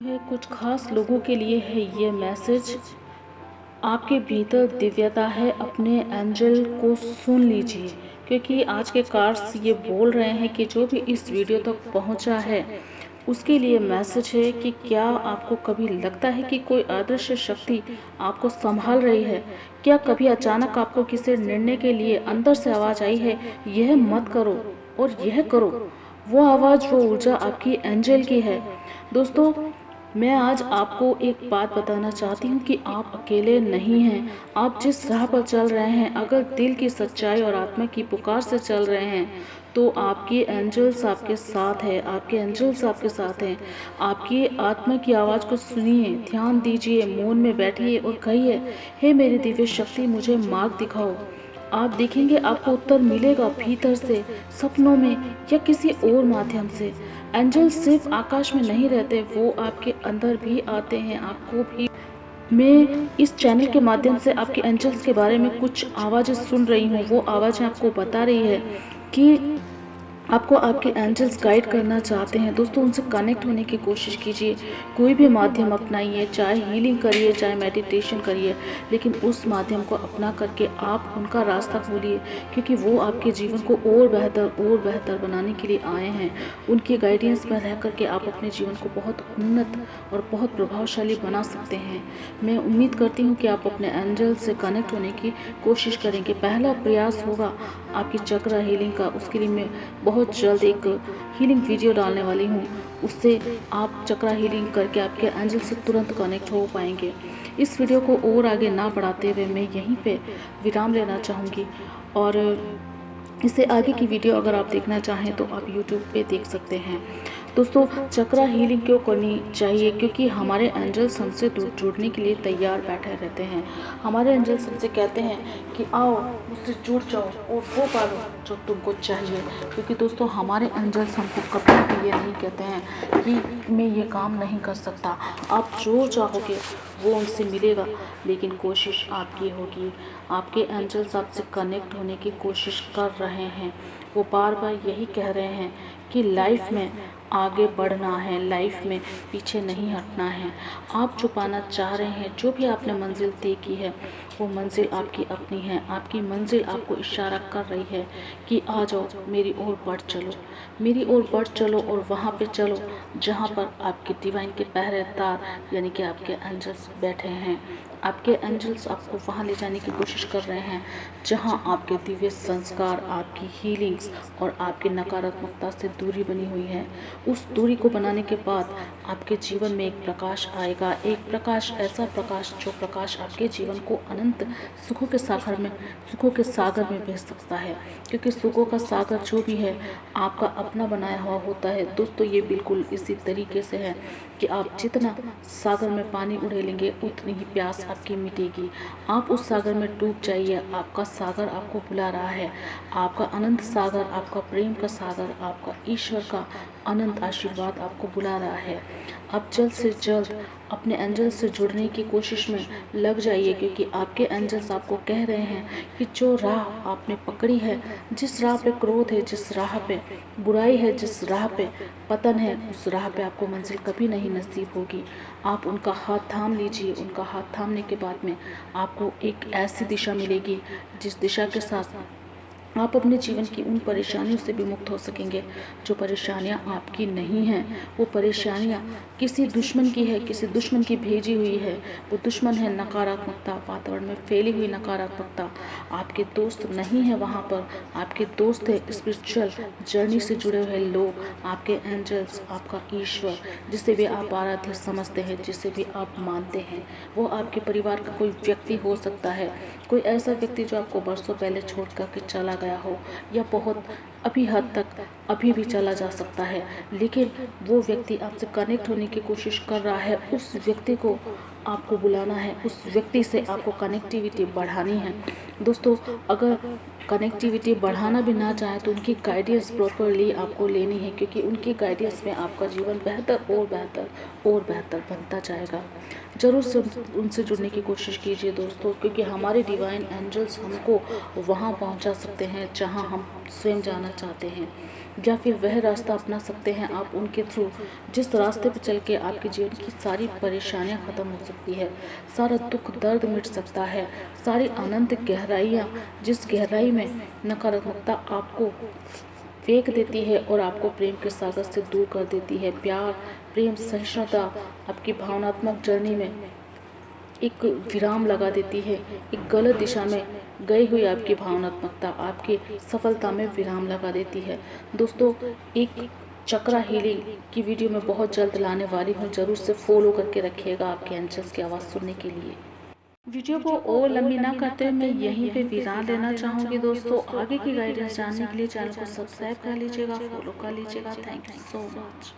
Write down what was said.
है कुछ खास लोगों के लिए है ये मैसेज। आपके भीतर दिव्यता है, अपने एंजल को सुन लीजिए, क्योंकि आज के कार्ड्स ये बोल रहे हैं कि जो भी इस वीडियो तक पहुंचा है उसके लिए मैसेज है कि क्या आपको कभी लगता है कि कोई अदृश्य शक्ति आपको संभाल रही है? क्या कभी अचानक आपको किसी निर्णय के लिए अंदर से आवाज़ आई है, यह मत करो और यह करो? वो आवाज़, वो ऊर्जा आपकी एंजल की है। दोस्तों, मैं आज आपको एक बात बताना चाहती हूँ कि आप अकेले नहीं हैं। आप जिस राह पर चल रहे हैं, अगर दिल की सच्चाई और आत्मा की पुकार से चल रहे हैं, तो आपके एंजल्स आपके साथ है, आपके एंजल्स आपके साथ हैं। आपकी आत्मा की आवाज़ को सुनिए, ध्यान दीजिए, मौन में बैठिए और कहिए, हे मेरी दिव्य शक्ति, मुझे मार्ग दिखाओ। आप देखेंगे आपको उत्तर मिलेगा, भीतर से, सपनों में या किसी और माध्यम से। एंजल सिर्फ आकाश में नहीं रहते, वो आपके अंदर भी आते हैं, आपको भी। मैं इस चैनल के माध्यम से आपके एंजल्स के बारे में कुछ आवाज़ें सुन रही हूँ। वो आवाज़ें आपको बता रही है कि आपको आपके एंजल्स गाइड करना चाहते हैं। दोस्तों, उनसे कनेक्ट होने की कोशिश कीजिए। कोई भी माध्यम अपनाइए, चाहे हीलिंग करिए, चाहे मेडिटेशन करिए, लेकिन उस माध्यम को अपना करके आप उनका रास्ता खोलिए, क्योंकि वो आपके जीवन को और बेहतर बनाने के लिए आए हैं। उनके गाइडेंस में रह करके आप अपने जीवन को बहुत उन्नत और बहुत प्रभावशाली बना सकते हैं। मैं उम्मीद करती हूँ कि आप अपने एंजल से कनेक्ट होने की कोशिश करेंगे। पहला प्रयास होगा आपकी चक्र हीलिंग का। उसके लिए मैं बहुत जल्द एक हीलिंग वीडियो डालने वाली हूँ। उससे आप चक्रा हीलिंग करके आपके एंजल से तुरंत कनेक्ट हो पाएंगे। इस वीडियो को और आगे ना बढ़ाते हुए मैं यहीं पे विराम लेना चाहूँगी, और इससे आगे की वीडियो अगर आप देखना चाहें तो आप YouTube पे देख सकते हैं। दोस्तों, चक्रा हीलिंग क्यों करनी चाहिए? क्योंकि हमारे एंजल्स हमसे जुड़ने के लिए तैयार बैठे रहते हैं। हमारे एंजल्स हमसे कहते हैं कि आओ, मुझसे जुड़ जाओ और वो पालो जो तुमको चाहिए। क्योंकि दोस्तों, हमारे एंजल्स हमको कभी भी ये नहीं कहते हैं कि मैं ये काम नहीं कर सकता। आप जो चाहोगे वो उनसे मिलेगा, लेकिन कोशिश आपकी होगी। आपके एंजल्स आपसे कनेक्ट होने की कोशिश कर रहे हैं। वो बार बार यही कह रहे हैं कि लाइफ में आगे बढ़ना है, लाइफ में पीछे नहीं हटना है। आप जो पाना चाह रहे हैं, जो भी आपने मंजिल तय की है, वो मंजिल आपकी अपनी है। आपकी मंजिल आपको इशारा कर रही है कि आ जाओ, मेरी ओर बढ़ चलो, मेरी ओर बढ़ चलो, और वहाँ पे चलो जहाँ पर आपके डिवाइन के पहरेदार यानी कि आपके एंजल्स बैठे हैं। आपके एंजल्स आपको वहाँ ले जाने की कोशिश कर रहे हैं जहाँ आपके दिव्य संस्कार, आपकी हीलिंग्स और आपकी नकारात्मकता से दूरी बनी हुई है। उस दूरी को बनाने के बाद आपके जीवन में एक प्रकाश आएगा, एक प्रकाश, ऐसा प्रकाश जो प्रकाश आपके जीवन को अनंत सुखों के सागर में भेज सकता है। क्योंकि सुखों का सागर जो भी है आपका अपना बनाया हुआ होता है। दोस्तों, ये बिल्कुल इसी तरीके से है कि आप जितना सागर में पानी उड़ेलेंगे उतनी ही प्यास आपकी मिटेगी। आप उस सागर में डूब जाइए, आपका सागर आपको बुला रहा है। आपका अनंत सागर, आपका प्रेम का सागर, आपका ईश्वर का अनंत आशीर्वाद आपको बुला रहा है। आप जल्द से जल्द अपने एंजल्स से जुड़ने की कोशिश में लग जाइए, क्योंकि आपके एंजल्स आपको कह रहे हैं कि जो राह आपने पकड़ी है, जिस राह पे क्रोध है, जिस राह पे बुराई है, जिस राह पे पतन है, उस राह पे आपको मंजिल कभी नहीं नसीब होगी। आप उनका हाथ थाम लीजिए। उनका हाथ थामने के बाद में आपको एक ऐसी दिशा मिलेगी जिस दिशा के साथ आप अपने जीवन की उन परेशानियों से भी मुक्त हो सकेंगे जो परेशानियां आपकी नहीं हैं। वो परेशानियां किसी दुश्मन की है, किसी दुश्मन की भेजी हुई है। वो दुश्मन है नकारात्मकता, वातावरण में फैली हुई नकारात्मकता। आपके दोस्त नहीं है वहाँ पर, आपके दोस्त है स्पिरिचुअल जर्नी से जुड़े हुए लोग, आपके एंजल्स, आपका ईश्वर, जिसे भी आप आराध्य समझते हैं, जिसे भी आप मानते हैं। वो आपके परिवार का कोई व्यक्ति हो सकता है, कोई ऐसा व्यक्ति जो आपको बरसों पहले छोड़ करके चला गया हो, या बहुत अभी हद तक अभी भी चला जा सकता है, लेकिन वो व्यक्ति आपसे कनेक्ट होने की कोशिश कर रहा है। उस व्यक्ति को आपको बुलाना है, उस व्यक्ति से आपको कनेक्टिविटी बढ़ानी है। दोस्तों, अगर कनेक्टिविटी बढ़ाना भी ना चाहे तो उनकी गाइडेंस प्रॉपरली आपको लेनी है, क्योंकि उनकी गाइडेंस में आपका जीवन बेहतर और बेहतर और बेहतर बनता जाएगा। ज़रूर से उनसे जुड़ने की कोशिश कीजिए दोस्तों, क्योंकि हमारे डिवाइन एंजल्स हमको वहाँ पहुँचा सकते हैं जहाँ हम स्वयं जाना चाहते हैं, या फिर वह रास्ता अपना सकते हैं आप उनके थ्रू, जिस रास्ते पर चल के आपके जीवन की सारी परेशानियां ख़त्म हो सकती है, सारा दुख दर्द मिट सकता है, सारी अनंत गहराइयाँ, जिस गहराई में नकारात्मकता आपको फेंक देती है और आपको प्रेम के सागर से दूर कर देती है। प्यार, प्रेम, सहिष्णुता आपकी भावनात्मक जर्नी में एक विराम लगा देती है। एक गलत दिशा में गई हुई आपकी भावनात्मकता आपकी सफलता में विराम लगा देती है। दोस्तों, एक चक्रा हीलिंग की वीडियो मैं बहुत जल्द लाने वाली हूँ, जरूर से फॉलो करके रखिएगा आपके एंजल्स की आवाज़ सुनने के लिए। वीडियो को और लंबी ना करते हुए मैं यहीं पे विराम लेना चाहूँगी दोस्तों। आगे की गाइडेंस जानने के लिए चैनल को सब्सक्राइब कर लीजिएगा, फॉलो कर लीजिएगा। Thank you so much.